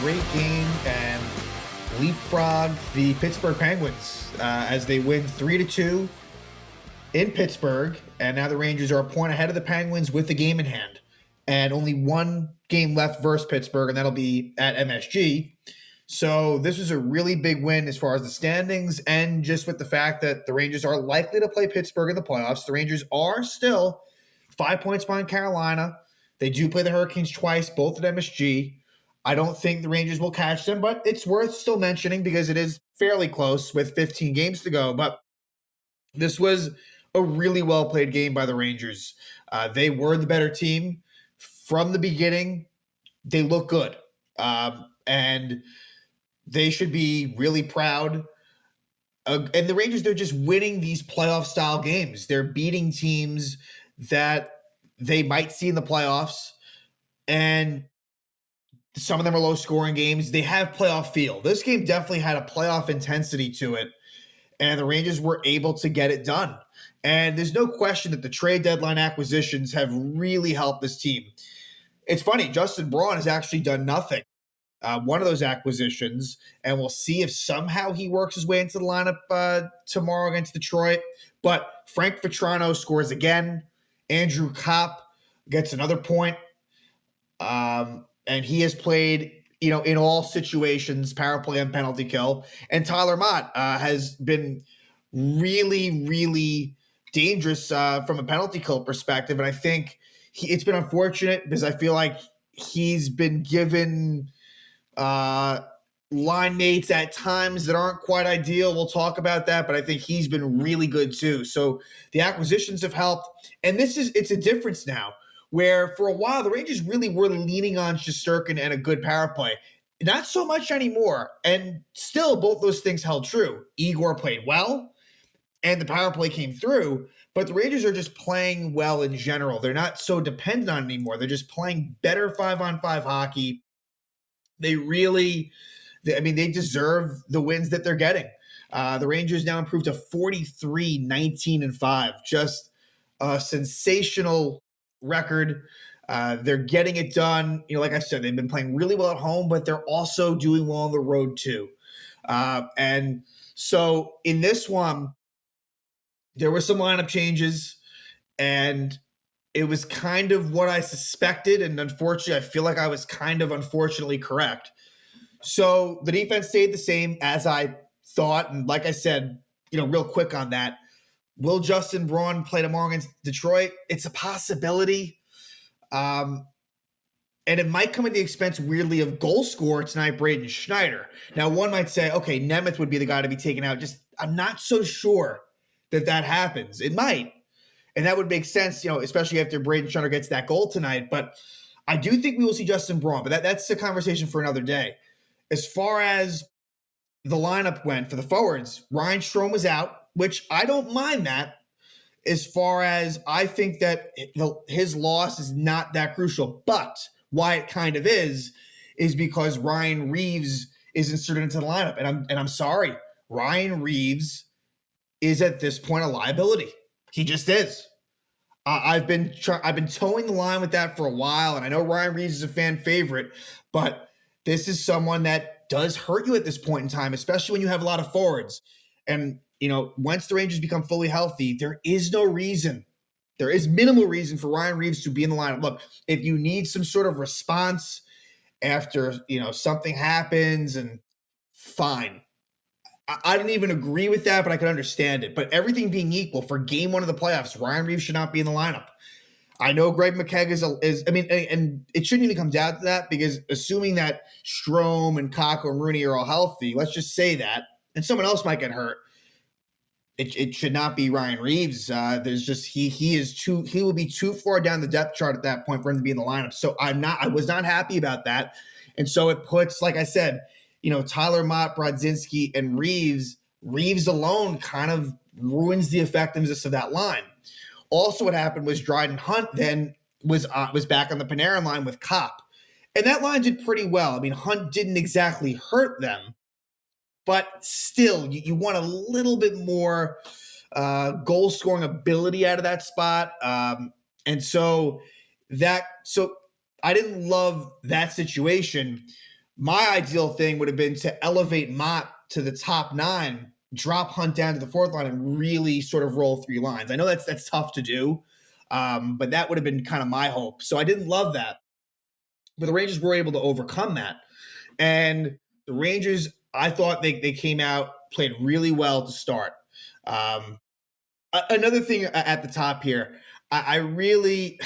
great game and leapfrog the Pittsburgh Penguins as they win 3-2 in Pittsburgh. And now the Rangers are a point ahead of the Penguins with the game in hand. And only one game left versus Pittsburgh, and that'll be at MSG. So this was a really big win as far as the standings, and just with the fact that the Rangers are likely to play Pittsburgh in the playoffs. The Rangers are still 5 points behind Carolina. They do play the Hurricanes twice, both at MSG. I don't think the Rangers will catch them, but it's worth still mentioning because it is fairly close with 15 games to go. But this was a really well-played game by the Rangers. They were the better team from the beginning. They look good. And they should be really proud. And the Rangers, they're just winning these playoff-style games. They're beating teams that they might see in the playoffs. And some of them are low-scoring games. They have playoff feel. This game definitely had a playoff intensity to it. And the Rangers were able to get it done. And there's no question that the trade deadline acquisitions have really helped this team. It's funny, Justin Braun has actually done nothing. One of those acquisitions, and we'll see if somehow he works his way into the lineup tomorrow against Detroit. But Frank Vatrano scores again. Andrew Kopp gets another point. And he has played, in all situations, power play and penalty kill. And Tyler Mott has been really, really dangerous from a penalty kill perspective. And I think it's been unfortunate because I feel like he's been given line mates at times that aren't quite ideal. We'll talk about that, but I think he's been really good too. So the acquisitions have helped. And it's a difference now where for a while the Rangers really were leaning on Shesterkin and a good power play. Not so much anymore. And still both those things held true. Igor played well and the power play came through, but the Rangers are just playing well in general. They're not so dependent on it anymore. They're just playing better 5-on-5 hockey. They deserve the wins that they're getting. The Rangers now improved to 43-19-5. Just a sensational record. They're getting it done. Like I said, they've been playing really well at home, but they're also doing well on the road too. And so in this one, there were some lineup changes, and it was kind of what I suspected. And unfortunately, I feel like I was kind of unfortunately correct. So the defense stayed the same as I thought. And like I said, real quick on that, will Justin Braun play tomorrow against Detroit? It's a possibility. And it might come at the expense, weirdly, of goal scorer tonight, Braden Schneider. Now, one might say, okay, Nemeth would be the guy to be taken out. I'm not so sure that happens. It might. And that would make sense, especially after Braden Schneider gets that goal tonight. But I do think we will see Justin Braun. But that's a conversation for another day. As far as the lineup went for the forwards, Ryan Strome was out, which I don't mind that. As far as I think that his loss is not that crucial. But why it kind of is because Ryan Reeves is inserted into the lineup. And I'm sorry, Ryan Reeves is at this point a liability. He just is. I've been towing the line with that for a while, and I know Ryan Reeves is a fan favorite, but this is someone that does hurt you at this point in time, especially when you have a lot of forwards. And once the Rangers become fully healthy, there is minimal reason for Ryan Reeves to be in the lineup. Look, if you need some sort of response after something happens, and fine. I didn't even agree with that, but I could understand it. But everything being equal, for game one of the playoffs, Ryan Reeves should not be in the lineup. I know Greg McKegg and it shouldn't even come down to that, because assuming that Strome and Kakko and Rooney are all healthy, let's just say that, and someone else might get hurt, it should not be Ryan Reeves. He will be too far down the depth chart at that point for him to be in the lineup. So I was not happy about that. And so it puts, like I said, Tyler Mott, Brodzinski, and Reeves alone kind of ruins the effectiveness of that line. Also, what happened was Dryden Hunt then was back on the Panarin line with Kopp. And that line did pretty well. I mean, Hunt didn't exactly hurt them, but still, you want a little bit more goal-scoring ability out of that spot. And so I didn't love that situation. My ideal thing would have been to elevate Mott to the top 9, drop Hunt down to the 4th line, and really sort of roll 3 lines. I know that's tough to do, but that would have been kind of my hope. So I didn't love that. But the Rangers were able to overcome that. And the Rangers, I thought they came out, played really well to start. Another thing at the top here, I really,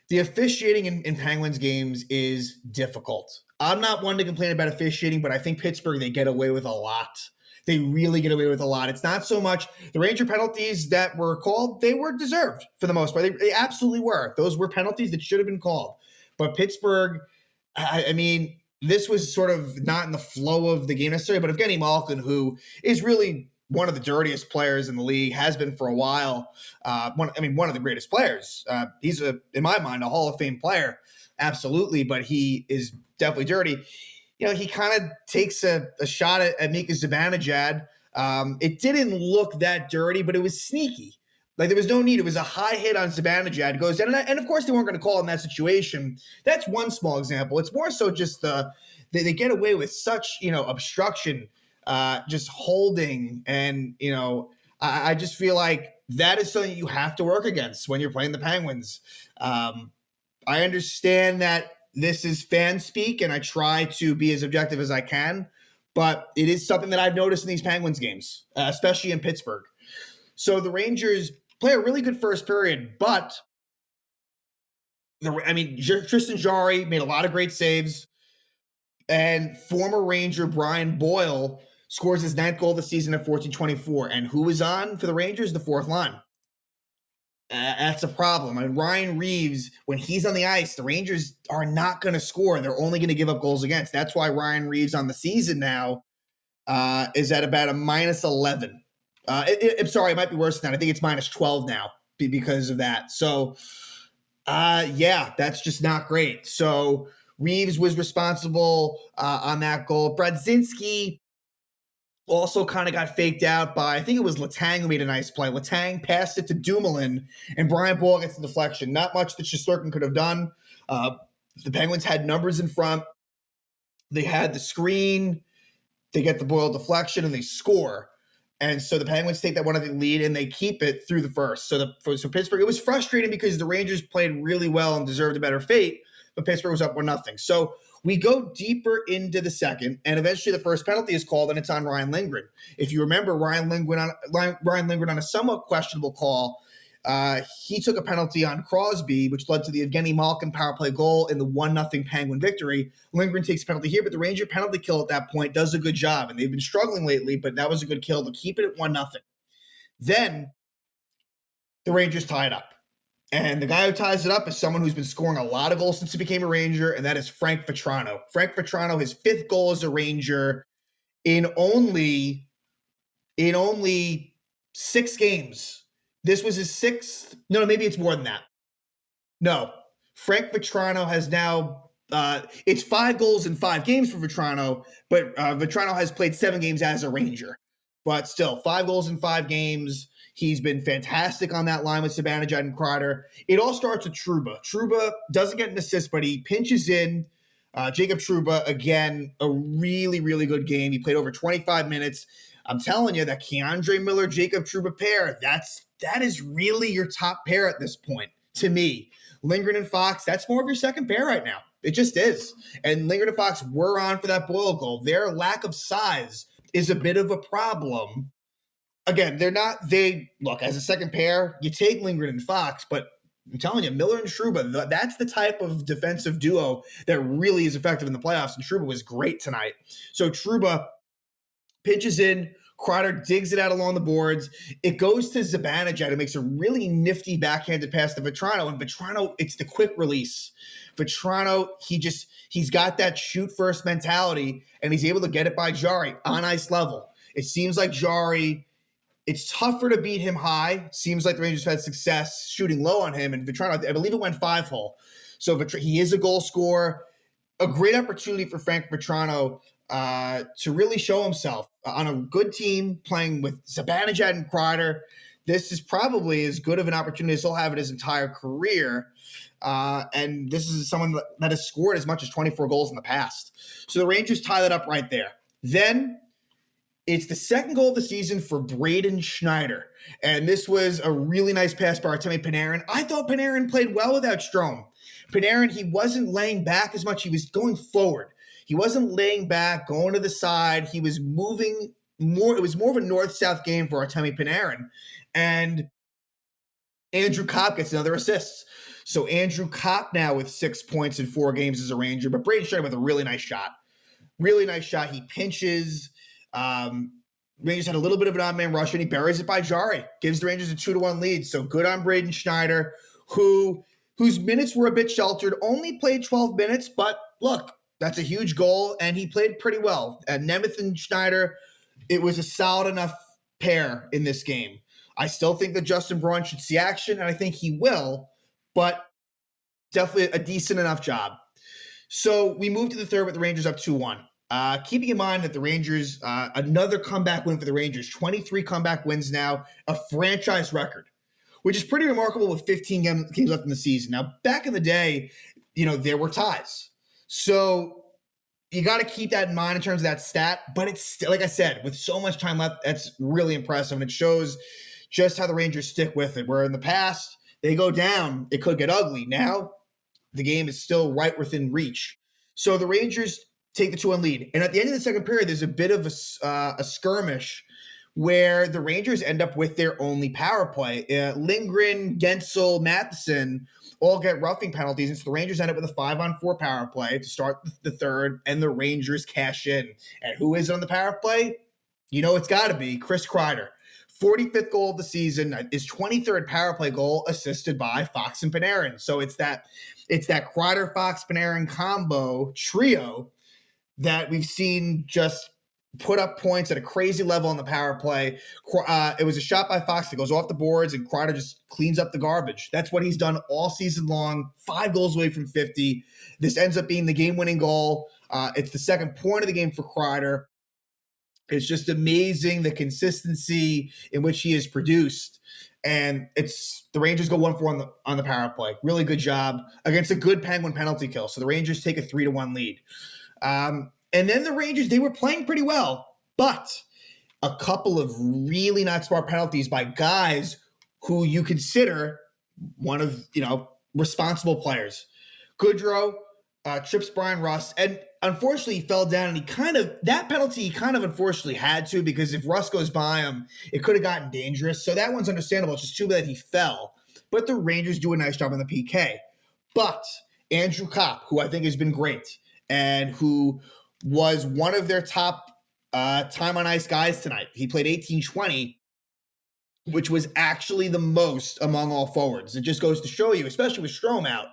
the officiating in Penguins games is difficult. I'm not one to complain about officiating, but I think Pittsburgh, they get away with a lot. They really get away with a lot. It's not so much the Ranger penalties that were called, they were deserved for the most part. They absolutely were. Those were penalties that should have been called. But Pittsburgh, I mean, this was sort of not in the flow of the game necessarily, but Evgeny Malkin, who is really one of the dirtiest players in the league, has been for a while. One of the greatest players. He's, in my mind, a Hall of Fame player, absolutely, but he is definitely dirty. He kind of takes a shot at Mika Zibanejad. It didn't look that dirty, but it was sneaky. Like, there was no need. It was a high hit on Zibanejad. Goes down, and of course they weren't going to call in that situation. That's one small example. It's more so just they get away with such obstruction, just holding, and I just feel like that is something you have to work against when you're playing the Penguins. I understand that this is fan speak, and I try to be as objective as I can, but it is something that I've noticed in these Penguins games, especially in Pittsburgh. So the Rangers play a really good first period, but Tristan Jarry made a lot of great saves, and former Ranger Brian Boyle scores his 9th goal of the season at 14:24. And who is on for the Rangers? The 4th line. That's a problem. Ryan Reeves, when he's on the ice, the Rangers are not going to score. They're only going to give up goals against. That's why Ryan Reeves on the season now is at about a -11. I'm sorry, it might be worse than that. I think it's -12 now because of that. So, that's just not great. So Reeves was responsible on that goal. Bradzinski also kind of got faked out by, I think it was Letang who made a nice play. Letang passed it to Dumoulin, and Brian Boyle gets the deflection. Not much that Shesterkin could have done. The Penguins had numbers in front. They had the screen. They get the Boyle deflection, and they score. And so the Penguins take that 1-0 lead, and they keep it through the first. So Pittsburgh, it was frustrating because the Rangers played really well and deserved a better fate, but Pittsburgh was up 1-0. So we go deeper into the second, and eventually the first penalty is called, and it's on Ryan Lindgren. If you remember, Ryan Lindgren on a somewhat questionable call, he took a penalty on Crosby, which led to the Evgeny Malkin power play goal in the 1-0 Penguin victory. Lindgren takes a penalty here, but the Ranger penalty kill at that point does a good job, and they've been struggling lately, but that was a good kill to keep it at 1-0. Then the Rangers tie it up. And the guy who ties it up is someone who's been scoring a lot of goals since he became a Ranger, and that is Frank Vatrano. Frank Vatrano, his 5th goal as a Ranger in only 6 games. This was his 6th. No, maybe it's more than that. No, Frank Vatrano has now, it's 5 goals in 5 games for Vatrano, but Vatrano has played 7 games as a Ranger. But still, 5 goals in 5 games. He's been fantastic on that line with Zibanejad and Kreider. It all starts with Trouba. Trouba doesn't get an assist, but he pinches in. Jacob Trouba, again, a really, really good game. He played over 25 minutes. I'm telling you, that Keandre Miller-Jacob Trouba pair, that is really your top pair at this point, to me. Lindgren and Fox, that's more of your second pair right now. It just is. And Lindgren and Fox were on for that Boyle goal. Their lack of size is a bit of a problem. Again, look, as a second pair, you take Lindgren and Fox, but I'm telling you, Miller and Trouba, that's the type of defensive duo that really is effective in the playoffs, and Trouba was great tonight. So Trouba pitches in, Kreider digs it out along the boards. It goes to Zibanejad, who makes a really nifty backhanded pass to Vetrano, and Vetrano, it's the quick release. Vetrano, he's got that shoot first mentality, and he's able to get it by Jarry on ice level. It seems like Jarry, it's tougher to beat him high. Seems like the Rangers have had success shooting low on him, and Vetrano, I believe it went 5-hole. So he is a goal scorer. A great opportunity for Frank Vetrano to really show himself on a good team playing with Zibanejad and Kreider. this is probably as good of an opportunity as he'll have in his entire career. And this is someone that has scored as much as 24 goals in the past. So the Rangers tie that up right there. Then it's the second goal of the season for Braden Schneider. And this was a really nice pass by Artemi Panarin. I thought Panarin played well without Strome. Panarin, he wasn't laying back as much. He was going forward. He wasn't laying back, going to the side. He was moving more. It was more of a north-south game for Artemi Panarin. And Andrew Copp gets another assist. So Andrew Copp now with 6 points in 4 games as a Ranger. But Braden Schneider with a really nice shot. Really nice shot. He pinches. Rangers had a little bit of an on-man rush, and he buries it by Jari. Gives the Rangers a 2-1 lead. So good on Braden Schneider, whose minutes were a bit sheltered. Only played 12 minutes, but look, that's a huge goal, and he played pretty well. Nemeth and Schneider, it was a solid enough pair in this game. I still think that Justin Braun should see action, and I think he will, but definitely a decent enough job. So we move to the third with the Rangers up 2-1. Keeping in mind that the Rangers, another comeback win for the Rangers, 23 comeback wins now, a franchise record, which is pretty remarkable with 15 games left in the season. Now, back in the day, there were ties. So you got to keep that in mind in terms of that stat. But it's, like I said, with so much time left, that's really impressive. And it shows just how the Rangers stick with it. Where in the past, they go down, it could get ugly. Now, the game is still right within reach. So the Rangers take the 2-1 lead. And at the end of the second period, there's a bit of a skirmish where the Rangers end up with their only power play. Lindgren, Gensel, Matheson all get roughing penalties. And so the Rangers end up with a 5-on-4 power play to start the third, and the Rangers cash in. And who is on the power play? It's got to be Chris Kreider. 45th goal of the season, his 23rd power play goal assisted by Fox and Panarin. So it's that Kreider, Fox, Panarin combo trio that we've seen just put up points at a crazy level on the power play. It was a shot by Fox that goes off the boards, and Kreider just cleans up the garbage. That's what he's done all season long, 5 goals away from 50. This ends up being the game-winning goal. It's the second point of the game for Kreider. It's just amazing the consistency in which he has produced. And the Rangers go 1-4 on the power play. Really good job against a good Penguin penalty kill. So the Rangers take a 3-1 lead. And then the Rangers, they were playing pretty well, but a couple of really not smart penalties by guys who you consider one of, responsible players. Goodrow trips Brian Rust, and unfortunately he fell down, and that penalty he kind of unfortunately had to, because if Rust goes by him, it could have gotten dangerous. So that one's understandable. It's just too bad he fell. But the Rangers do a nice job on the PK. But Andrew Copp, who I think has been great, and who was one of their top time on ice guys tonight. He played 18-20, which was actually the most among all forwards. It just goes to show you, especially with Strome out,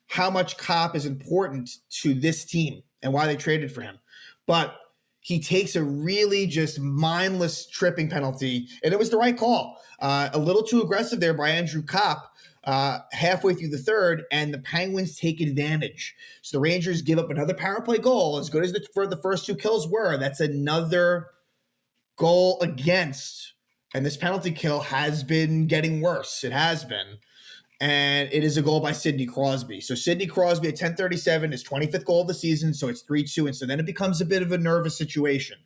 how much Copp is important to this team and why they traded for him. But he takes a really just mindless tripping penalty, and it was the right call. A little too aggressive there by Andrew Copp halfway through the third, and the Penguins take advantage. So the Rangers give up another power play goal, as good as the first 2 kills were. That's another goal against, and this penalty kill has been getting worse. It has been. And it is a goal by Sidney Crosby. So Sidney Crosby at 10:37, his 25th goal of the season, so it's 3-2. And so then it becomes a bit of a nervous situation.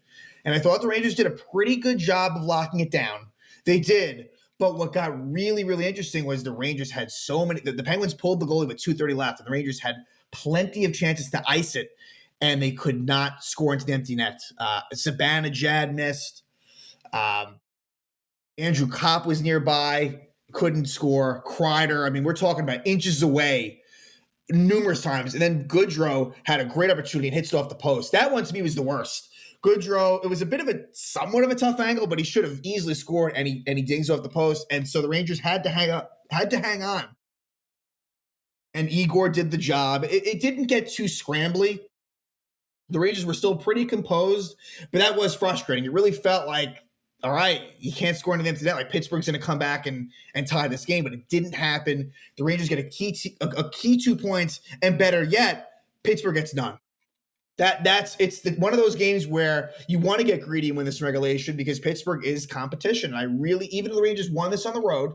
And I thought the Rangers did a pretty good job of locking it down. They did. But what got really, really interesting was the Rangers had so many. The Penguins pulled the goalie with 2:30 left, and the Rangers had plenty of chances to ice it, and they could not score into the empty net. Sabanajad missed. Andrew Copp was nearby. Couldn't score. Kreider, we're talking about inches away numerous times. And then Goodrow had a great opportunity and hits it off the post. That one to me was the worst. Goodrow, it was a bit of somewhat of a tough angle, but he should have easily scored, and he dings off the post. And so the Rangers had to hang on. And Igor did the job. It didn't get too scrambly. The Rangers were still pretty composed, but that was frustrating. It really felt like, all right, you can't score into the empty net. Like Pittsburgh's going to come back and tie this game, but it didn't happen. The Rangers get a key 2 points, and better yet, Pittsburgh gets none. One of those games where you want to get greedy and win this regulation because Pittsburgh is competition. And I really, even though the Rangers won this on the road,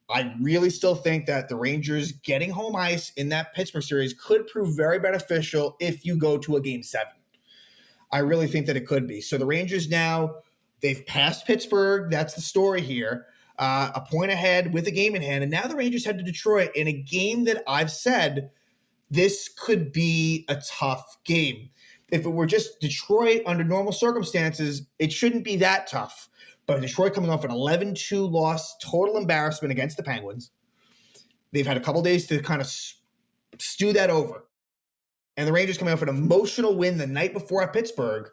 I really still think that the Rangers getting home ice in that Pittsburgh series could prove very beneficial if you go to a game 7. I really think that it could be. So the Rangers now, they've passed Pittsburgh. That's the story here. A point ahead with a game in hand. And now the Rangers head to Detroit in a game that I've said this could be a tough game. If it were just Detroit under normal circumstances, it shouldn't be that tough. But Detroit coming off an 11-2 loss, total embarrassment against the Penguins. They've had a couple days to kind of stew that over. And the Rangers coming off an emotional win the night before at Pittsburgh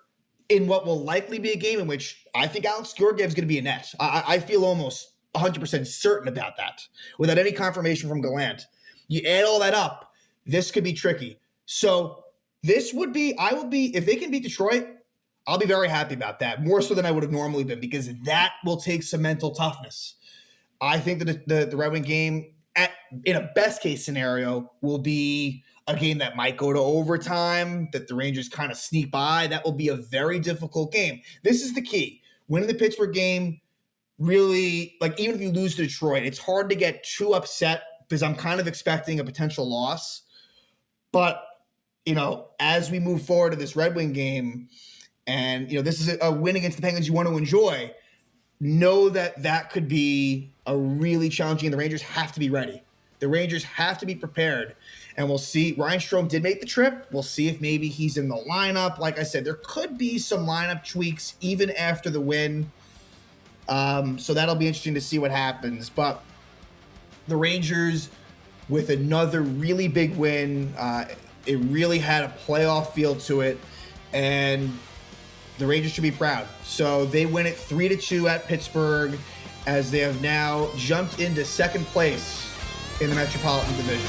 in what will likely be a game in which I think Alex Georgiev's going to be a net. I feel almost 100% certain about that without any confirmation from Gallant. You add all that up, this could be tricky. So this would be, if they can beat Detroit, I'll be very happy about that, more so than I would have normally been, because that will take some mental toughness. I think that the Red Wing game, in a best case scenario, will be a game that might go to overtime, that the Rangers kind of sneak by. That will be a very difficult game. This is the key. Winning the Pittsburgh game, really, like, even if you lose to Detroit, it's hard to get too upset because I'm kind of expecting a potential loss. But, as we move forward to this Red Wing game, and, this is a win against the Penguins you want to enjoy, know that could be a really challenging, and the Rangers have to be ready. The Rangers have to be prepared, and we'll see. Ryan Strome did make the trip. We'll see if maybe he's in the lineup. Like I said, there could be some lineup tweaks even after the win. So that'll be interesting to see what happens. But the Rangers, with another really big win, it really had a playoff feel to it, and the Rangers should be proud. So they win it 3-2 at Pittsburgh, as they have now jumped into second place in the Metropolitan Division.